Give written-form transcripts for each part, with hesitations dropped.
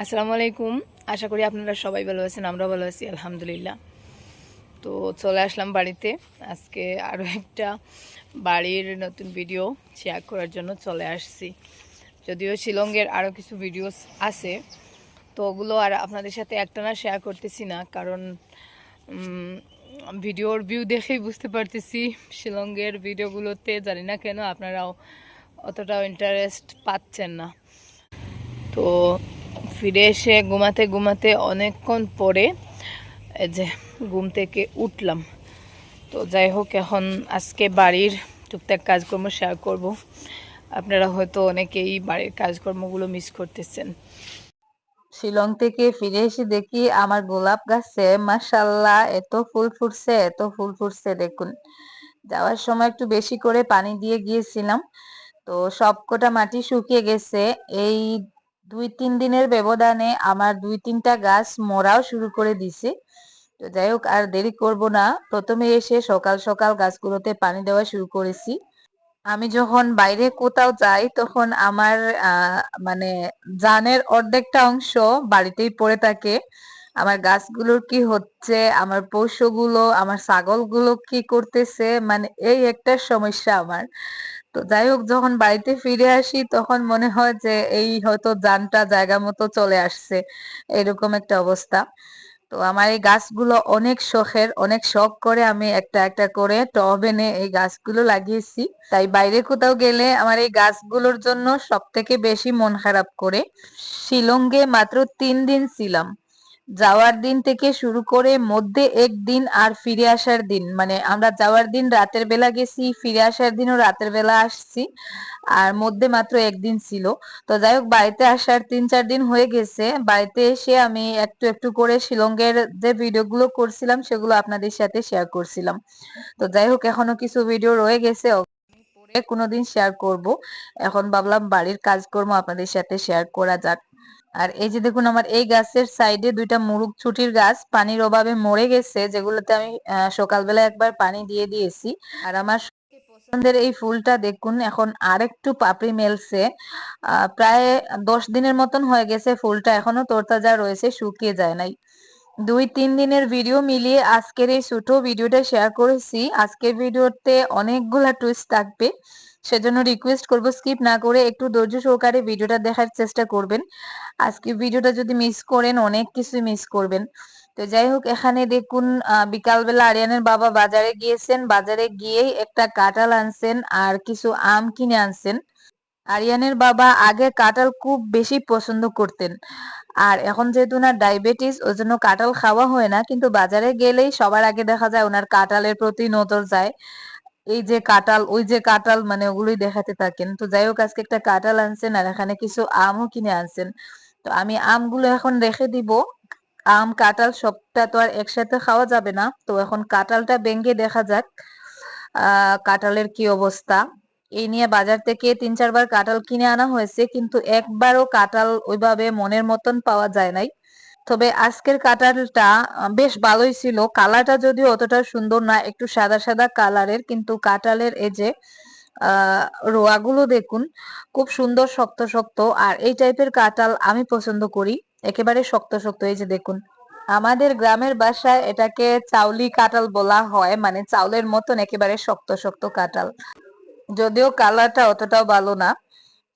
আসসালামু আলাইকুম। আশা করি আপনারা সবাই ভালো আছেন, আমরা ভালো আছি আলহামদুলিল্লাহ। তো চলে আসলাম বাড়িতে। আজকে আরও একটা বাড়ির নতুন ভিডিও শেয়ার করার জন্য চলে আসছি। যদিও শিলংয়ের আরও কিছু ভিডিওস আছে, তো ওগুলো আর আপনাদের সাথে একটানা শেয়ার করতেছি না, কারণ ভিডিওর ভিউ দেখেই বুঝতে পারতেছি শিলংয়ের ভিডিওগুলোতে জানি না কেন আপনারাও অতটাও ইন্টারেস্ট পাচ্ছেন না। তো ফিরে এসে ঘুমাতে ঘুমাতে অনেকক্ষণ পরে এই যে ঘুম থেকে উঠলাম। তো যাই হোক, এখন আজকে বাড়ির টুকটাক কাজকর্ম শেয়ার করব। আপনারা হয়তো অনেকেই বাড়ির কাজকর্মগুলো মিস করতেছেন। শিলং থেকে ফিরে এসে দেখি আমার গোলাপ গাছে মাশাআল্লাহ এত ফুল ফুটছে, এত ফুল ফুটছে দেখুন। যাওয়ার সময় একটু বেশি করে পানি দিয়ে গিয়েছিলাম, তো সবকটা মাটি শুকিয়ে গেছে। এই 2-3 দিনের ব্যবধানে আমার 2-3টা গাছ মরাও শুরু করে দিছে। তো যাই হোক, আর দেরি করব না, প্রথমে এসে সকাল সকাল গাছগুলোতে পানি দেওয়া শুরু করেছি। আমি যখন বাইরে কোথাও যাই তখন আমার মানে জানের অর্ধেকটা অংশ বাড়িতেই পড়ে থাকে। আমার গাছগুলোর কি হচ্ছে, আমার পশুগুলো, আমার ছাগলগুলো কি করতেছে, মানে এই একটা সমস্যা আমার। তো যাই হোক, যখন বাড়িতে ফিরে আসি তখন মনে হয় যে এই হয়তো জানটা জায়গা মতো চলে আসছে, এরকম একটা অবস্থা। তো আমার এই গাছগুলো অনেক শখের, অনেক শখ করে আমি একটা একটা করে টব এনে এই গাছগুলো লাগিয়েছি। তাই বাইরে কোথাও গেলে আমার এই গাছগুলোর জন্য সব থেকে বেশি মন খারাপ করে। শিলংয়ে মাত্র 3 দিন ছিলাম। যাওয়ার দিন থেকে শুরু করে মধ্যে একদিন আর ফিরে আসার দিন, মানে আমরা যাওয়ার দিন রাতের বেলা গেছি, ফিরে আসার দিনও রাতের বেলা আসছি, আর মধ্যে মাত্র একদিন ছিল। তো যাই হোক, বাড়িতে আসার 3-4 দিন হয়ে গেছে। বাড়িতে এসে আমি একটু একটু করে শিলংয়ের যে ভিডিওগুলো করছিলাম সেগুলো আপনাদের সাথে শেয়ার করছিলাম। তো যাই হোক, এখনো কিছু ভিডিও রয়ে গেছে, পরে কোনোদিন শেয়ার করব। এখন ভাবলাম বাড়ির কাজকর্ম আপনাদের সাথে শেয়ার করা যাক। আর এই যে দেখুন, আমার এই গাছের সাইডে 2টা মুরুগ ছুটির গাছ পানির অভাবে মরে গেছে, যেগুলোতে আমি সকালবেলা একবার পানি দিয়ে দিয়েছি। আর আমার সবথেকে পছন্দের এই ফুলটা দেখুন, এখন আরেকটু পাপড়ি মেলছে। প্রায় 10 দিনের মতন হয়ে গেছে, ফুলটা এখনো তরতাজা রয়েছে, শুকিয়ে যায় নাই। 2-3 দিনের ভিডিও মিলিয়ে আজকের এই ছোট ভিডিওটা শেয়ার করেছি। আজকের ভিডিওতে অনেকগুলা টুইস্ট থাকবে, সেজন্য রিকোয়েস্ট করব স্কিপ না করে একটু ধৈর্য সহকারে ভিডিওটা দেখার চেষ্টা করবেন। আজকে ভিডিওটা যদি মিস করেন অনেক কিছু মিস করবেন। তো যাই হোক, এখানে দেখুন, বিকালবেলা আরিয়ানের বাবা বাজারে গিয়েছেন, বাজারে গিয়েই একটা কাঁঠাল আনছেন আর কিছু আম কিনে আনছেন। আরিয়ানের বাবা আগে কাঁঠাল খুব বেশি পছন্দ করতেন, আর এখন যেহেতু না ডায়াবেটিস, ওই জন্য কাঁঠাল খাওয়া হয় না, কিন্তু বাজারে গেলেই সবার আগে দেখা যায় ওনার কাঁঠালের প্রতি নজর যায়। এই যে কাঁঠাল, ওই যে কাঁঠাল, মানে ওগুলোই দেখাতে থাকেন। তো যাই হোক, আজকে একটা কাঁঠাল আনছেন আর এখানে কিছু আমও কিনে আনছেন। তো আমি আমগুলো এখন রেখে দিব। আম কাঁঠাল সবটা তো আর একসাথে খাওয়া যাবে না, তো এখন কাঁঠালটা ভেঙে দেখা যাক কাঁঠালের কি অবস্থা। এই নিয়ে বাজার থেকে 3-4 বার কাঁঠাল কিনে আনা হয়েছে, কিন্তু একবারও কাঁঠাল ওইভাবে মনের মতন পাওয়া যায় নাই। তবে আজকের কাঁঠালটা বেশ ভালোই ছিল। কালারটা যদিও অতটা সুন্দর না, একটু সাদা সাদা কালারের, কিন্তু কাঁঠালের এই যে রোয়াগুলো দেখুন, খুব সুন্দর শক্ত শক্ত। আর এই টাইপের কাঁঠাল আমি পছন্দ করি, একেবারে শক্ত শক্ত। এই যে দেখুন, আমাদের গ্রামের ভাষায় এটাকে চাউলি কাঁঠাল বলা হয়, মানে চাউলের মতন একেবারে শক্ত শক্ত কাঁঠাল। যদিও কালারটা অতটাও ভালো না।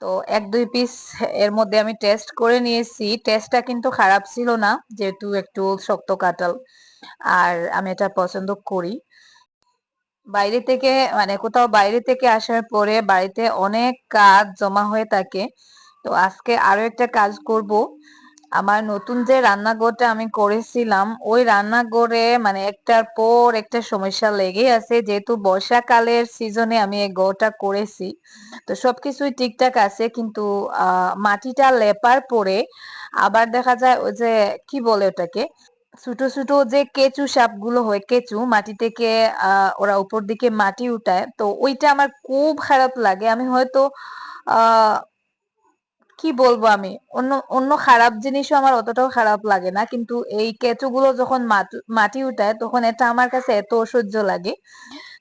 তো 1-2 পিস এর মধ্যে আমি টেস্ট করে নিয়েছি, টেস্টটা কিন্তু খারাপ ছিল না, যেহেতু একটু শক্ত কাঁঠাল আর আমি এটা পছন্দ করি। বাইরে থেকে, মানে কোথাও বাইরে থেকে আসার পরে বাড়িতে অনেক কাজ জমা হয়ে থাকে। তো আজকে আরো একটা কাজ করব। আমার নতুন যে রান্নাঘরটা আমি করেছিলাম, ওই রান্নাঘরে মানে একটার পর একটা সমস্যা লেগেই আছে, যেহেতু বর্ষাকালের সিজনে আমি এই ঘরটা করেছি। তো সবকিছুই ঠিকঠাক আছে, কিন্তু মাটিটা লেপার পরে আবার দেখা যায় ওই যে কি বলে ওটাকে, ছোট ছোট যে কেঁচু সাপগুলো হয়, কেঁচু মাটি থেকে ওরা উপর দিকে মাটি উঠায়, তো ওইটা আমার খুব খারাপ লাগে। আমি হয়তো আহ কি বলবো, আমি অন্য অন্য খারাপ জিনিসও আমার অতটাও খারাপ লাগে না, কিন্তু এই কেঁচুগুলো যখন মাটি উঠায় তখন এটা আমার কাছে এত অসহ্য লাগে।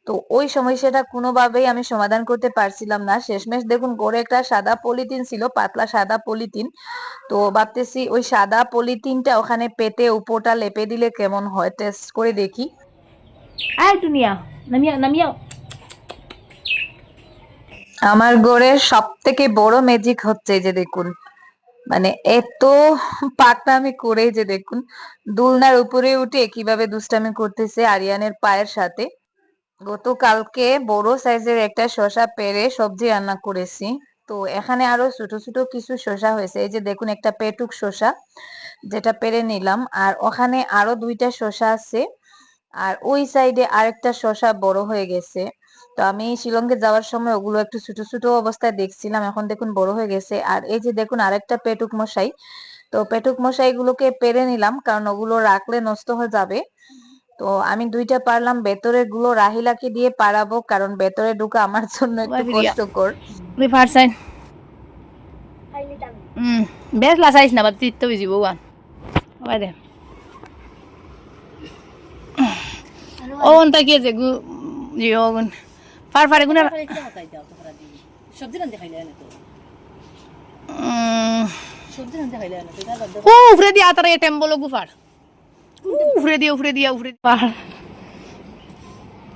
তো ওই সমস্যাটা কোনোভাবেই আমি সমাধান করতে পারছিলাম না। শেষমেশ দেখুন ঘরে একটা সাদা পলিথিন ছিল, পাতলা সাদা পলিথিন। তো ভাবতেছি ওই সাদা পলিথিনটা ওখানে পেতে উপরটা লেপে দিলে কেমন হয়, টেস্ট করে দেখি। আয় দুনিয়া নামিয়া নামিয়া। আমার ঘরের সব থেকে বড় ম্যাজিক হচ্ছে এই যে দেখুন, মানে এত পাকনামি করে যে দেখুন দোলনার উপরে উঠে কিভাবে দুষ্টামি করতেছে আরিয়ানের পায়ের সাথে। গতকালকে বড় সাইজের একটা শসা পেড়ে সবজি রান্না করেছি। তো এখানে আরো ছোট ছোট কিছু শসা হয়েছে, এই যে দেখুন একটা পেটুক শসা যেটা পেড়ে নিলাম, আর ওখানে আরো দুইটা শসা আছে, আর ওই সাইডে আরেকটা শসা বড় হয়ে গেছে। তো আমি শিলংয়ে যাওয়ার সময় ওগুলো একটু ছোট ছোট অবস্থায় দেখছিলাম, এখন দেখুন বড় হয়ে গেছে। আর এই যে দেখুন আরেকটা পেটুক মশাই, তো পেটুক মশাই গুলোকে পেরে নিলাম কারণ ওগুলো রাখলে নষ্ট হয়ে যাবে। তো আমি দুইটা পারলাম, ভেতরের গুলো রাহিলাকে দিয়ে পারাবো কারণ ভেতরে ঢুকা আমার জন্য একটু কষ্টকর। রিভার্সাইন বেশ লাসাইস না বা তিত্ত বিজি বউয়ান বাইরে ও অন্তা কি আছে গু জিওগুন ফার ফারে গুনা সবজি রান্ধতে খাইলে না তো সবজি রান্ধতে খাইলে না তো ও উফরে দিয়া তারে টেম্বলো গুফার উফরে দিয়া পার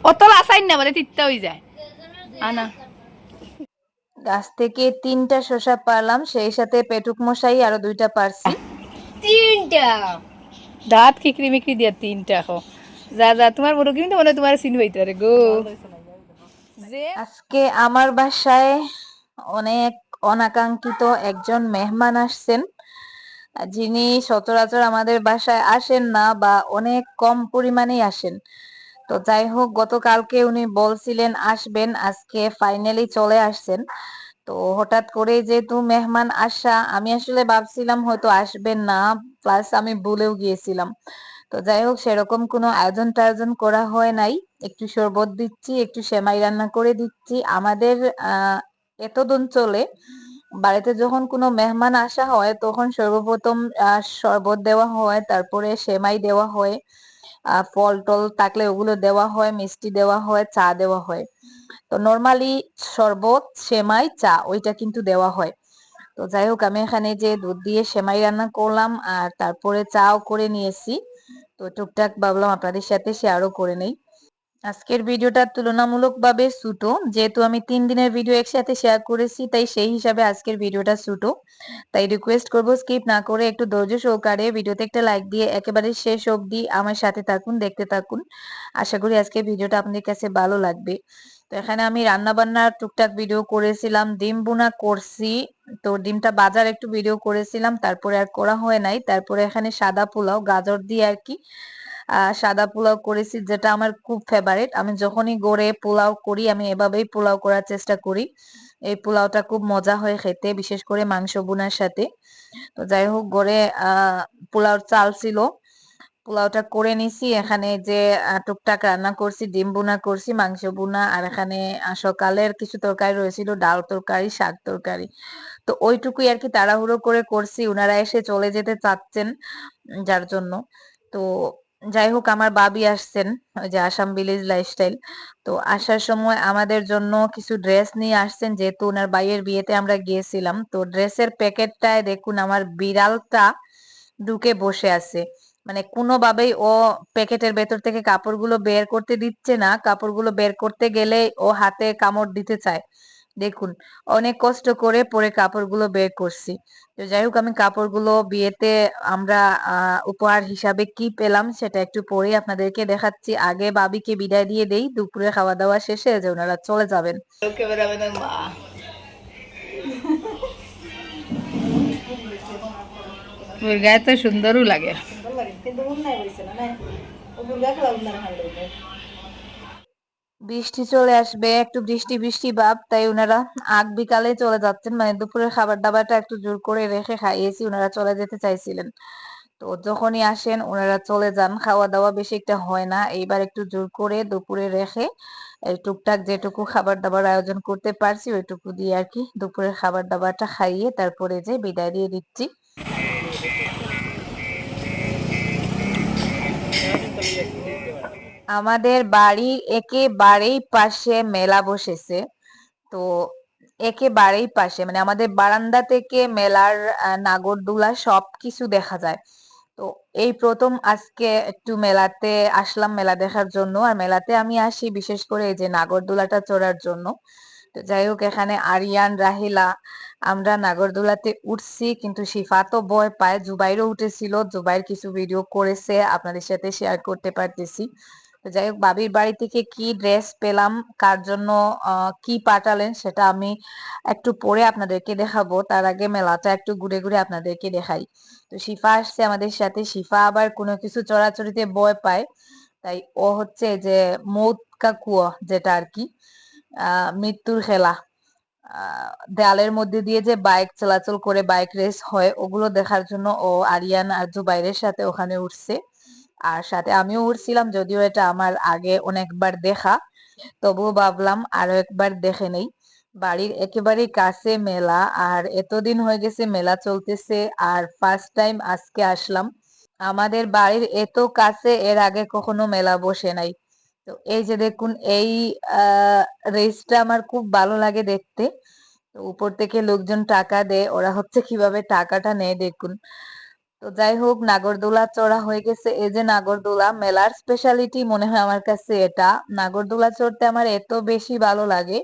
অত লাসাইন না বলে তিত্ত হই যায় আনা গাছ থেকে 3টা শসা পারলাম, সেই সাথে পেটুক মশাই আরো 2টা পারছি। তিনটা দাঁত খিকরি মিকরি দিয়া 3টা খো যা যা তোমার বড় কিন্তু মনে হয় তোমার সিন হইতে পারে গো যে আজকে আমার বাসায় অনেক অনাকাঙ্ক্ষিত একজন মেহমান আসছেন, যিনি সচরাচর আমাদের বাসায় আসেন না বা অনেক কম পরিমাণেই আসেন। তো যাই হোক গতকালকে উনি বলছিলেন আসবেন, আজকে ফাইনালি চলে আসছেন। তো হঠাৎ করে যেহেতু মেহমান আসা, আমি আসলে ভাবছিলাম হয়তো আসবেন না, প্লাস আমি ভুলেও গিয়েছিলাম। তো যাই হোক সেরকম কোনো আয়োজন টায়োজন করা হয় নাই, একটু শরবত দিচ্ছি, একটু সেমাই রান্না করে দিচ্ছি। আমাদের এতদ অঞ্চলে বাড়িতে যখন কোনো মেহমান আসা হয় তখন সর্বপ্রথম শরবত দেওয়া হয়, তারপরে সেমাই দেওয়া হয়, ফল টল থাকলে ওগুলো দেওয়া হয়, মিষ্টি দেওয়া হয়, চা দেওয়া হয়। তো নরমালি শরবত সেমাই চা ওইটা কিন্তু দেওয়া হয়। তো যাই হোক আমি এখানে যে দুধ দিয়ে সেমাই রান্না করলাম আর তারপরে চাও করে নিয়েছি। তো টুকটাক ভাবলাম আপনাদের সাথে শেয়ারও করে নেই। আজকের ভিডিওটা তুলনামূলকভাবে ছোট, যেহেতু আমি 3 দিনের ভিডিও একসাথে শেয়ার করেছি তাই সেই হিসাবে আজকের ভিডিওটা ছোট। তাই রিকোয়েস্ট করবো স্কিপ না করে একটু ধৈর্য সহকারে ভিডিওতে একটা লাইক দিয়ে একেবারে শেষ অবধি আমার সাথে থাকুন, দেখতে থাকুন। আশা করি আজকের ভিডিওটা আপনাদের কাছে ভালো লাগবে। তো এখানে আমি রান্না বান্নার টুকটাক ভিডিও করেছিলাম, ডিম ভুনা করছি, তো ডিমটা বাজার একটু ভিডিও করেছিলাম, তারপরে আর করা হয় নাই। তারপরে এখানে সাদা পোলাও গাজর দিয়ে আর কি সাদা পোলাও করেছি, যেটা আমার খুব ফেভারিট। আমি যখনই গড়ে পোলাও করি আমি এভাবেই পোলাও করার চেষ্টা করি। এই পোলাওটা খুব মজা হয় খেতে, বিশেষ করে মাংস ভুনার সাথে। তো যাই হোক গড়ে পোলাওর চাল ছিল, পোলাওটা করে নিছি। এখানে যে টুকটাক রান্না করছি, ডিম ভুনা করছি, মাংস ভুনা, আর এখানে সকালের কিছু তরকারি রয়েছিল, ডাল তরকারি, শাক তরকারি। তো ওইটুকুই আর কি তাড়াহুড়ো করে করছি, উনারা এসে চলে যেতে চাচ্ছেন যার জন্য। তো যাই হোক আমার ভাবি আসছেন, ওই যে আসাম ভিলেজ লাইফস্টাইল। তো আসার সময় আমাদের জন্য কিছু ড্রেস নিয়ে আসছেন, যেহেতু ওনার ভাইয়ের বিয়েতে আমরা গিয়েছিলাম। তো ড্রেসের প্যাকেটটায় দেখুন আমার বিড়ালটা ঢুকে বসে আছে, মানে কোনোভাবেই ও প্যাকেটের ভেতর থেকে কাপড়গুলো বের করতে দিচ্ছে না, কাপড়গুলো বের করতে গেলে ও হাতে কামড় দিতে চায়। দেখুন অনেক কষ্ট করে পরে কাপড়গুলো বের করছি। তো যাই হোক আমি কাপড়গুলো বিয়েতে আমরা উপহার হিসাবে কি পেলাম সেটা একটু পরে আপনাদেরকে দেখাচ্ছি। আগে বাবিকে বিদায় দিয়ে দেই, দুপুরে খাওয়া দাওয়া শেষে যে ওনারা চলে যাবেন। ওকে বেরাবে না মা ওর গায়ে তো সুন্দরও লাগে সুন্দর লাগে কিন্তু উন্নয় হইছে না না ও বুড়া খেলা উন্নয় হাল দেবে বৃষ্টি চলে আসবে, একটু বৃষ্টি বৃষ্টি ভাব, তাই ওনারা আগ বিকালে চলে যাচ্ছেন, মানে দুপুরের খাবার দাবারটা একটু জোর করে রেখে খাইয়েছি, ওনারা চলে যেতে চাইছিলেন। তো যখনই আসেন ওনারা চলে যান, খাওয়া দাওয়া বেশি একটা হয় না, এইবার একটু জোর করে দুপুরে রেখে এই টুকটাক যেটুকু খাবার দাবার আয়োজন করতে পারছি ওইটুকু দিয়ে আর কি দুপুরের খাবার দাবারটা খাইয়ে তারপরে যে বিদায় দিয়ে দিচ্ছি। আমাদের বাড়ির একেবারেই পাশে মেলা বসেছে। তো একেবারেই পাশে মানে আমাদের বারান্দা থেকে মেলার নাগরদোলা সবকিছু দেখা যায়। তো এই প্রথম আজকে একটু মেলাতে আসলাম মেলা দেখার জন্য। আর মেলাতে আমি আসি বিশেষ করে এই যে নাগরদোলাটা চড়ার জন্য। তো যাই হোক এখানে আরিয়ান রাহিলা আমরা নাগরদোলাতে উঠছি, কিন্তু শিফা তো ভয় পায়। জুবাইরও উঠেছিল, জুবাইর কিছু ভিডিও করেছে, আপনাদের সাথে শেয়ার করতে পারতেছি। তো যাই হোক বাবির বাড়ি থেকে কি ড্রেস পেলাম, কার জন্য কি পাঠালেন সেটা আমি একটু পরে আপনাদেরকে দেখাবো। তার আগে মেলাটা একটু ঘুরে ঘুরে আপনাদেরকে দেখাই। তো শিফা আসছে আমাদের সাথে। শিফা আবার কোনো কিছু চড়াচড়িতে ভয় পায়, তাই ও হচ্ছে যে মৌত কা কুয়া যেটা আর কি মৃত্যুর খেলা, দেয়ালের মধ্যে দিয়ে যে বাইক চলাচল করে বাইক রেস হয় ওগুলো দেখার জন্য ও আরিয়ান আর জুবাইরের সাথে ওখানে উঠছে। আর সাথে আমিও উঠছিলাম, যদিও এটা আমার আগে অনেকবার দেখা, তবুও ভাবলাম আরো একবার দেখে নেই। বাড়ির একেবারেই কাছে মেলা, আর এতদিন হয়ে গেছে মেলা চলতেছে, আর ফার্স্ট টাইম আজকে আসলাম। আমাদের বাড়ির এত কাছে এর আগে কখনো মেলা বসে নাই। তো এই যে দেখুন এই রেসটা আমার খুব ভালো লাগে দেখতে। তো উপর থেকে লোকজন টাকা দেয়, ওরা হচ্ছে কিভাবে টাকাটা নেয় দেখুন। তো যাই হোক নাগরদোলা চড়া হয়ে গেছে। এই যে নাগরদোলা মেলার স্পেশালিটি মনে হয় আমার কাছে এটা। নাগরদোলা চড়তে আমার এত বেশি ভালো লাগে।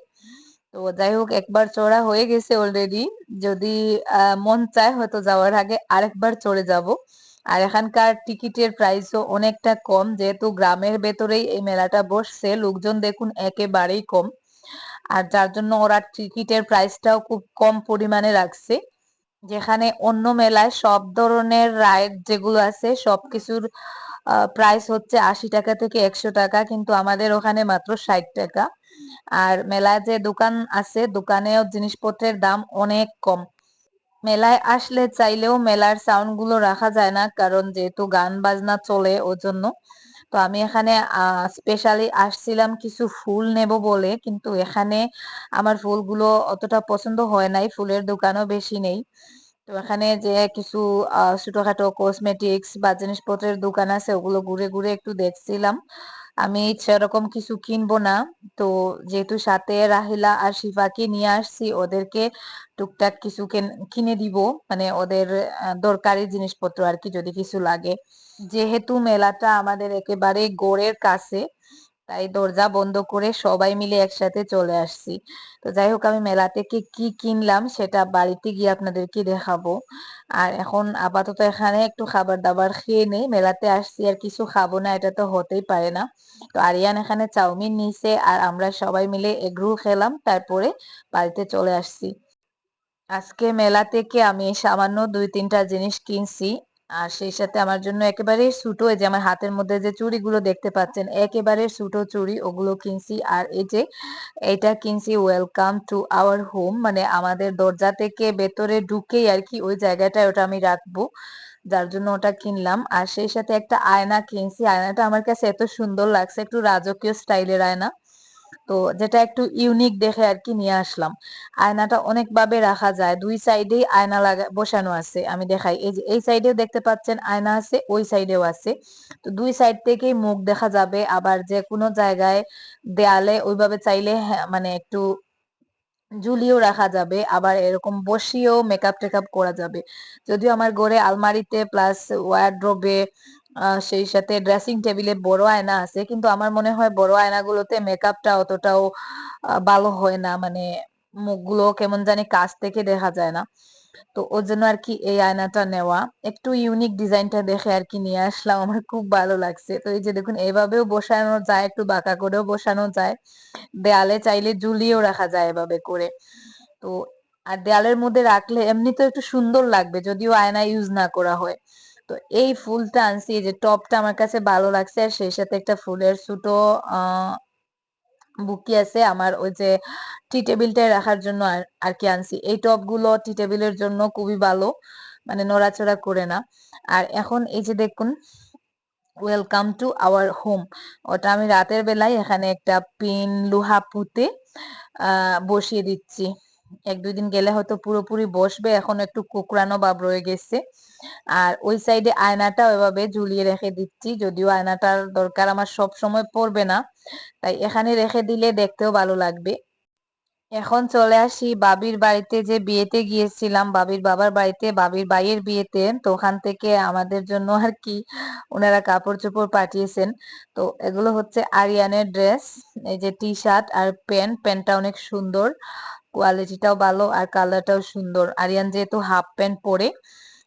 তো যাই হোক একবার চড়া হয়ে গেছে অলরেডি। যদি মন চায় হয়তো যাওয়ার আগে আরেকবার চড়ে যাব। আর এখানকার টিকিটের প্রাইসও অনেকটা কম, যেহেতু গ্রামের ভেতরেই এই মেলাটা বসছে, লোকজন দেখুন একেবারেই কম। আর যার জন্য ওরা টিকিটের প্রাইসটাও খুব কম পরিমাণে রাখছে। যেখানে অন্য মেলায় সব ধরনের রাইড যেগুলো আছে সবকিছুর প্রাইস হচ্ছে 80 টাকা থেকে 100 টাকা, কিন্তু আমাদের ওখানে মাত্র 60 টাকা। আর মেলায় যে দোকান আছে দোকানেও জিনিসপত্রের দাম অনেক কম। মেলায় আসলে চাইলেও মেলার সাউন্ড গুলো রাখা যায় না, কারণ যেহেতু গান বাজনা চলে ওজন্য। তো আমি এখানে স্পেশালি আসছিলাম কিছু ফুল নেব বলে, কিন্তু এখানে আমার ফুলগুলো অতটা পছন্দ হয় নাই, ফুলের দোকানও বেশি নেই। তো এখানে যে কিছু ছোটখাটো কসমেটিক্স বা জিনিসপত্রের দোকান আছে ওগুলো ঘুরে ঘুরে একটু দেখছিলাম। আমি সেরকম কিছু কিনবো না। তো যেহেতু সাথে রাহিলা আর শিফাকে নিয়ে আসছি, ওদেরকে টুকটাক কিছু কিনে দিব, মানে ওদের দরকারি জিনিসপত্র আর কি, যদি কিছু লাগে। যেহেতু মেলাটা আমাদের একেবারে গড়ের কাছে, তাই দরজা বন্ধ করে সবাই মিলে একসাথে চলে আসছি। তো যাই হোক আমি মেলা থেকে কি কিনলাম সেটা বাড়িতে গিয়ে আপনাদেরকে দেখাবো। আর এখন আপাতত এখানে একটু খাবার দাবার খেয়ে নেই, মেলাতে আসছি আর কিছু খাবো না এটা তো হতেই পারে না। তো আরিয়ান এখানে চাউমিন নিছে আর আমরা সবাই মিলে এগ রোল খেলাম, তারপরে বাড়িতে চলে আসছি। আজকে মেলা থেকে আমি সামান্য 2-3টা জিনিস কিনছি। আর সেই সাথে আমার জন্য একেবারে ছোট, এই যে আমার হাতের মধ্যে যে চুড়িগুলো দেখতে পাচ্ছেন একেবারে ছোট চুড়ি, ওগুলো কিনছি। আর এই যে এইটা কিনছি ওয়েলকাম টু আওয়ার হোম, মানে আমাদের দরজা থেকে ভেতরে ঢুকেই আর কি ওই জায়গাটায় ওটা আমি রাখবো, যার জন্য ওটা কিনলাম। আর সেই সাথে একটা আয়না কিনছি, আয়নাটা আমার কাছে এত সুন্দর লাগছে, একটু রাজকীয় স্টাইলের আয়না। তো যেটা একটু ইউনিক দেখে আর কি নিয়ে আসলাম। আয়নাটা অনেক ভাবে রাখা যায়, দুই সাইডেই আয়না লাগা বসানো আছে, আমি দেখাই। এই যে এই সাইডেও দেখতে পাচ্ছেন আয়না আছে, ওই সাইডেও আছে। তো দুই সাইড থেকেই মুখ দেখা যাবে, আবার যে কোনো জায়গায় দেয়ালে ওইভাবে চাইলে মানে একটু ঝুলিয়েও রাখা যাবে, আবার এরকম বসিয়েও মেকআপ টেকআপ করা যাবে। যদিও আমার ঘরে আলমারিতে প্লাস ওয়ারড্রোবে সেই সাথে ড্রেসিং টেবিলে বড় আয়না আছে, কিন্তু আমার মনে হয় বড় আয়নাগুলোতে মেকআপটা অতটাও ভালো হয় না, মানে মুখগুলো কেমন জানি কাছ থেকে দেখা যায় না। তো ওর জন্য আর কি এই আয়নাটা নেওয়া, একটু ইউনিক ডিজাইনটা দেখে আর কি নিয়ে আসলাম, আমার খুব ভালো লাগছে। তো এই যে দেখুন এভাবেও বসানো যায়, একটু বাঁকা করেও বসানো যায়, দেয়ালে চাইলে ঝুলিয়েও রাখা যায় এভাবে করে। তো আর দেয়ালের মধ্যে রাখলে এমনি তো একটু সুন্দর লাগবে যদিও আয়না ইউজ না করা হয়। তো এই ফুলটা আনছি, এই যে টপটা আমার কাছে ভালো লাগছে, আর সেই সাথে একটা ফুলের ছোট আহ বুকি আছে আমার ওই যে টি টেবিলটায় রাখার জন্য আর কি আনছি। এই টপ গুলো টি টেবিলের জন্য খুবই ভালো, মানে নড়াচড়া করে না। আর এখন এই যে দেখুন ওয়েলকাম টু আওয়ার হোম, ওটা আমি রাতের বেলায় এখানে একটা পিন লোহা পুঁতে বসিয়ে দিচ্ছি। এক-দুই দিন গেলে হয়তো পুরোপুরি বসবে, এখন একটু কুকড়ানো ভাব রয়ে গেছে। আর ওই সাইডে আয়নাটাও এভাবে ঝুলিয়ে রেখে দিচ্ছি, যদিও আয়নাটার দরকার আমার সব সময় পড়বে না, তাই এখানে রেখে দিলে দেখতেও ভালো লাগবে। এখন চলে আসি বাবির বাড়িতে, যে বিয়েতে গিয়েছিলাম বাবির বাবার বাড়িতে, বাবির ভাইয়ের বিয়েতে। তো ওখান থেকে আমাদের জন্য আর কি ওনারা কাপড় চোপড় পাঠিয়েছেন। তো এগুলো হচ্ছে আরিয়ানের ড্রেস, এই যে টি শার্ট আর প্যান্ট, প্যান্টটা অনেক সুন্দর, কোয়ালিটিটাও ভালো আর কালারটাও সুন্দর। আরিয়ান যেহেতু হাফ প্যান্ট পরে,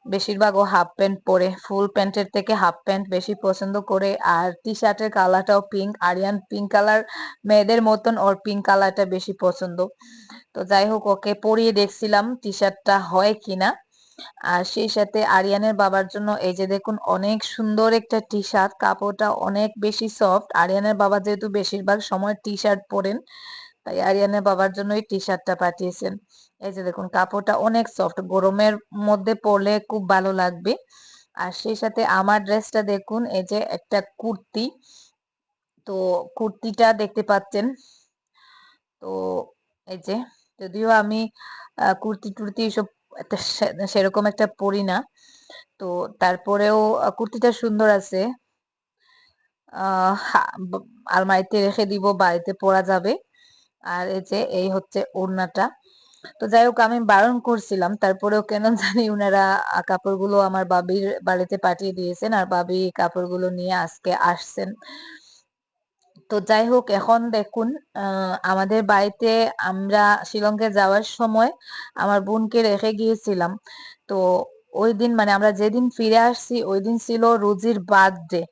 বেশিরভাগ ও হাফ প্যান্ট পরে, ফুল প্যান্টের থেকে হাফ প্যান্ট বেশি পছন্দ করে। আর টি শার্টের কালারটাও পিঙ্ক, আরিয়ান পিঙ্ক কালার, মেয়েদের মতন ওর পিঙ্ক কালারটা বেশি পছন্দ। তো যাই হোক, ওকে পরিয়ে দেখছিলাম টি শার্টটা হয় কিনা। আর সেই সাথে আরিয়ানের বাবার জন্য এই যে দেখুন অনেক সুন্দর একটা টি শার্ট, কাপড়টা অনেক বেশি সফট। আরিয়ানের বাবা যেহেতু বেশিরভাগ সময় টি শার্ট পরেন, তাই আরিয়ানের বাবার জন্য এই টি শার্টটা পাঠিয়েছেন। এই যে দেখুন কাপড়টা অনেক সফট, গরমের মধ্যে পরলে খুব ভালো লাগবে। আর সেই সাথে আমার ড্রেসটা দেখুন, এই যে একটা কুর্তি, তো কুর্তিটা দেখতে পাচ্ছেন। তো এই যে, যদিও আমি কুর্তি টুর্তি এসব সেরকম একটা পরি না, তো তারপরেও কুর্তিটা সুন্দর আছে। আলমারিতে রেখে দিব, বাড়িতে পরা যাবে। আর এই যে এই হচ্ছে ওড়নাটা। তো যাই হোক, আমি বারণ করছিলাম, তারপরেও কেন জানি উনারা কাপড়গুলো আমার বাবির বাড়িতে পাঠিয়ে দিয়েছেন, আর বাবি কাপড়গুলো নিয়ে আজকে আসছেন। তো যাই হোক, এখন দেখুন আমাদের বাড়িতে আমরা শিলংয়ে যাওয়ার সময় আমার বোনকে রেখে গিয়েছিলাম। তো ওই দিন মানে আমরা যেদিন ফিরে আসছি ওই দিন ছিল রুজির বার্থডে।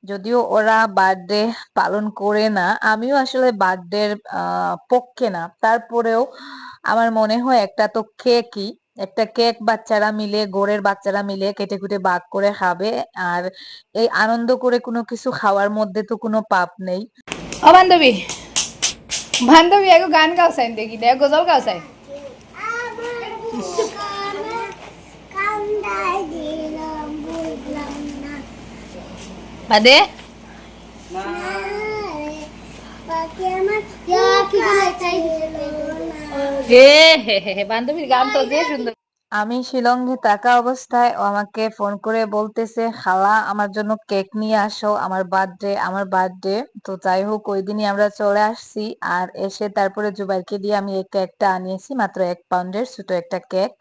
যদিও ওরা বার্থডে পালন করে না, আমিও আসলে বার্থডের পক্ষে না, তারপরেও আমার মনে হয় একটা তো কেকই, একটা কেক বাচ্চারা মিলে, ঘরের বাচ্চারা মিলে কেটে কুটে ভাগ করে খাবে। আর এই আনন্দ করে কোনো কিছু খাওয়ার মধ্যে তো কোনো পাপ নেই। ও বান্ধবী, বান্ধবী এগো গান গাও চাই, দেখি দেখ গজল গাও চাই। বাদে বান্ধবীর গান তো যে সুন্দর। আমি শিলংয়ে থাকা অবস্থায় ও আমাকে ফোন করে বলতেছে, খালা আমার জন্য কেক নিয়ে আসো, আমার বার্থডে, আমার বার্থডে। তো যাই হোক, ওই দিনই আমরা চলে আসছি। আর এসে তারপরে জুবাইরকে দিয়ে আমি এই কেকটা আনিয়েছি, মাত্র 1 পাউন্ডের ছোট একটা কেক।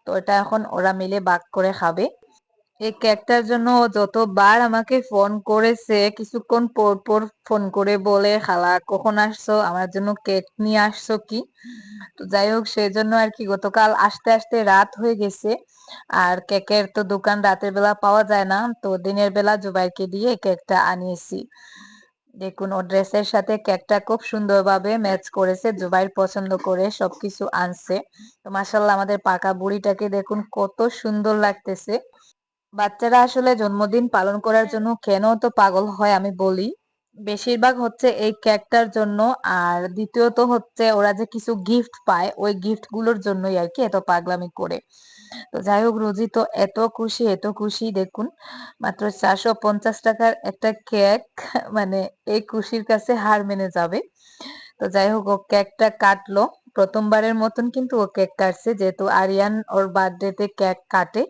তো এটা এখন ওরা মিলে ভাগ করে খাবে। এই কেকটার জন্য ও যতবার আমাকে ফোন করেছে, কিছুক্ষণ পর পর ফোন করে বলে, খালা কখন আসছো, আমার জন্য কেক নিয়ে আসছো কি। তো যাই হোক, সেজন্য আর কি গতকাল আসতে আসতে রাত হয়ে গেছে। আর কেকের তো দোকান রাতের বেলা পাওয়া যায় না, তো দিনের বেলা জুবাইরকে দিয়ে কেকটা আনিয়েছি। দেখুন, ও ড্রেসের সাথে কেকটা খুব সুন্দরভাবে ম্যাচ করেছে, জুবাইর পছন্দ করে সবকিছু আনছে। তো মাশাআল্লাহ, আমাদের পাকা বুড়িটাকে দেখুন কত সুন্দর লাগতেছে। বাচ্চারা আসলে জন্মদিন পালন করার জন্য কেন তো পাগল হয় আমি বলি, বেশিরভাগ হচ্ছে এই কেকটার জন্য। আর দ্বিতীয়ত হচ্ছে ওরা যে কিছু গিফট পায়, ওই গিফট গুলোর জন্যই আর কি এত পাগলামি করে। তো যাই হোক, রোজি তো এত খুশি এত খুশি, দেখুন মাত্র 450 টাকার একটা কেক, মানে এই খুশির কাছে হার মেনে যাবে। তো যাই হোক, ও কেকটা কাটলো, প্রথমবারের মতন কিন্তু ও কেক কাটছে, যেহেতু আরিয়ান ওর বার্থডেতে কেক কাটে।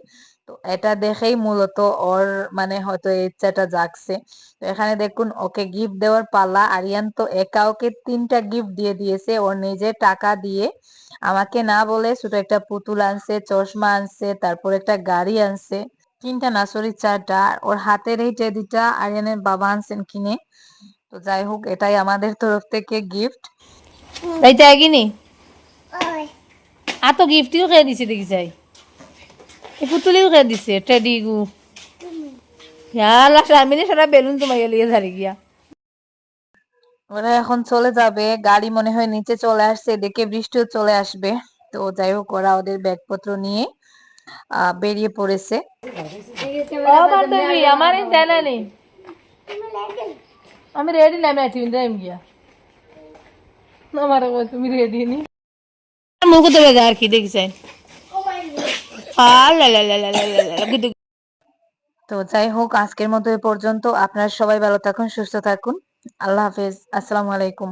তো এটা দেখেই মূলত ওর মানে হয়তো এই ইচ্ছাটা জাগছে। তো এখানে দেখুন, ওকে গিফট দেওয়ার পালা। আরিয়ান তো একা ওকে 3টা গিফট দিয়ে দিয়েছে, ওর নিজের টাকা দিয়ে। আমাকে না বলে ছোট একটা পুতুল আনছে, চশমা আনছে, তারপর একটা গাড়ি আনছে। 3টা না, সরি 4টা। আর ওর হাতের এই টেডিটা আরিয়ানের বাবা আনছেন কিনে। তো যাই হোক, এটাই আমাদের তরফ থেকে গিফট। তাইতে আগিনি আতো গিফটিও খেয়ে দিছে দেখি যাই, এই পুতুলিও খেয়ে দিছে টেডি গু। ইয়ালা শারমিনে সারা বেলুন তোমায় লিয়ে ধারে গিয়া। ওরা এখন চলে যাবে, গাড়ি মনে হয় নিচে চলে আসছে, এদিকে বৃষ্টিও চলে আসবে। তো যাই হোক, ওরা ওদের ব্যাগপত্র নিয়ে বেরিয়ে পড়েছে। ও বান্ধবী, আমার জানা নেই, আমি রেডি না, আমি আছি ইন্দ্রাইম গিয়া। আমার তুমি রেডি নি মুখ তো বেজা আর কি দেখছেন। তো যাই হোক, আজকের মতো এ পর্যন্ত। আপনারা সবাই ভালো থাকুন, সুস্থ থাকুন। আল্লাহ হাফেজ, আসসালামু আলাইকুম।